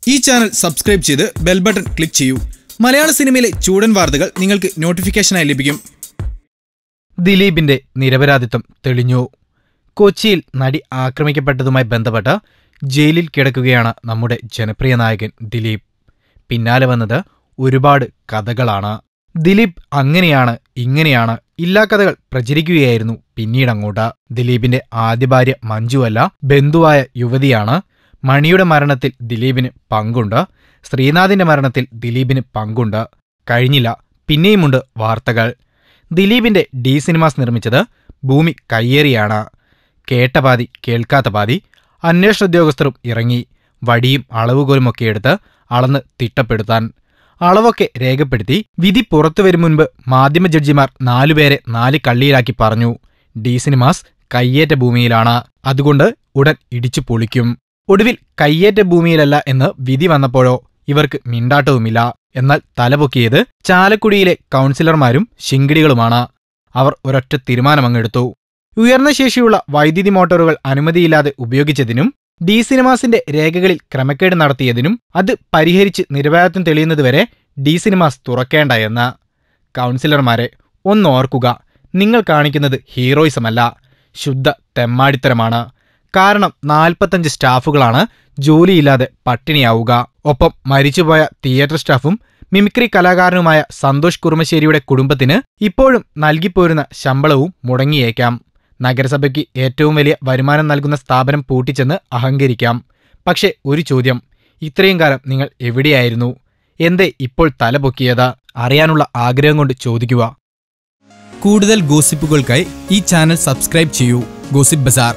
ഈ channel subscribe ചെയ്ത് bell button click ചെയ്യൂ. മലയാള സിനിമയിലെ ചൂടൻ വാർത്തകൾ നിങ്ങൾക്ക് നോട്ടിഫിക്കേഷനായി ലഭിക്കും. ദിലീപിന്റെ നിരപരാധിത്വം തെളിഞ്ഞു. കൊച്ചിയിൽ നടി ആക്രമിക്കപ്പെട്ടതുമായി ബന്ധപ്പെട്ട് ജയിലിൽ കിടക്കുകയാണ് നമ്മുടെ ജനപ്രിയ നായകൻ ദിലീപ്. പിന്നാലെ വന്നത് ഒരുപാട് കഥകളാണ്. ദിലീപ് അങ്ങനെയാണ് ഇങ്ങനെയാണ് ഇല്ലാ കഥകൾ പ്രചരിക്കുകയായിരുന്നു പിന്നീടങ്ങോട്ട്. ദിലീപിന്റെ ആദ്യ ഭാര്യ മഞ്ജുവല്ല, ബന്ധുവായ യുവതിയാണ്. മണിയുടെ മരണത്തിൽ ദിലീപിന് പങ്കുണ്ട്. ശ്രീനാഥിന്റെ മരണത്തിൽ ദിലീപിന് പങ്കുണ്ട്. കഴിഞ്ഞില്ല, പിന്നെയുമുണ്ട് വാർത്തകൾ. ദിലീപിന്റെ ഡി സിനിമാസ് നിർമ്മിച്ചത് ഭൂമി കയ്യേറിയാണ്. കേട്ട പാതി കേൾക്കാത്ത പാതി. അന്വേഷണ ഉദ്യോഗസ്ഥരും ഇറങ്ങി. വടിയും അളവുകോലുമൊക്കെ എടുത്ത് അളന്ന് തിട്ടപ്പെടുത്താൻ. അളവൊക്കെ രേഖപ്പെടുത്തി വിധി പുറത്തുവരും മുൻപ് മാധ്യമ ജഡ്ജിമാർ 4 പേരെ 4 കള്ളിയിലാക്കി പറഞ്ഞു, ഡി സിനിമാസ് കയ്യേറ്റ ഭൂമിയിലാണ്, അതുകൊണ്ട് ഉടൻ ഇടിച്ചു പൊളിക്കും. ഒടുവിൽ കയ്യേറ്റ ഭൂമിയിലല്ല എന്ന് വിധി വന്നപ്പോഴോ ഇവർക്ക് മിണ്ടാട്ടവുമില്ല. എന്നാൽ തലപൊക്കിയത് ചാലക്കുടിയിലെ കൗൺസിലർമാരും ശിങ്കിടികളുമാണ്. അവർ ഒരൊറ്റ തീരുമാനമങ്ങെടുത്തു. ഉയർന്ന ശേഷിയുള്ള വൈദ്യുതി മോട്ടോറുകൾ അനുമതിയില്ലാതെ ഉപയോഗിച്ചതിനും ഡി സിനിമാസിന്റെ രേഖകളിൽ ക്രമക്കേട് നടത്തിയതിനും അത് പരിഹരിച്ച് നിരപരാധിത്വം തെളിയുന്നതുവരെ ഡി സിനിമാസ് തുറക്കേണ്ട എന്ന്. കൗൺസിലർമാരെ, ഒന്നോർക്കുക, നിങ്ങൾ കാണിക്കുന്നത് ഹീറോയിസമല്ല, ശുദ്ധ തെമ്മാടിത്തരമാണ്. കാരണം 45 സ്റ്റാഫുകളാണ് ജോലിയില്ലാതെ പട്ടിണിയാവുക. ഒപ്പം മരിച്ചുപോയ തിയേറ്റർ സ്റ്റാഫും മിമിക്രി കലാകാരനുമായ സന്തോഷ് കുറുമശ്ശേരിയുടെ കുടുംബത്തിന് ഇപ്പോഴും നൽകിപ്പോരുന്ന ശമ്പളവും മുടങ്ങിയേക്കാം. നഗരസഭയ്ക്ക് ഏറ്റവും വലിയ വരുമാനം നൽകുന്ന സ്ഥാപനം പൂട്ടിച്ചെന്ന് അഹങ്കരിക്കാം. പക്ഷേ ഒരു ചോദ്യം, ഇത്രയും കാലം നിങ്ങൾ എവിടെയായിരുന്നു? എന്തേ ഇപ്പോൾ തലപൊക്കിയത്? അറിയാനുള്ള ആഗ്രഹം കൊണ്ട് ചോദിക്കുക. കൂടുതൽ ഗോസിപ്പുകൾക്കായി ഈ ചാനൽ സബ്സ്ക്രൈബ് ചെയ്യൂ. ഗോസിപ്പ് ബസാർ.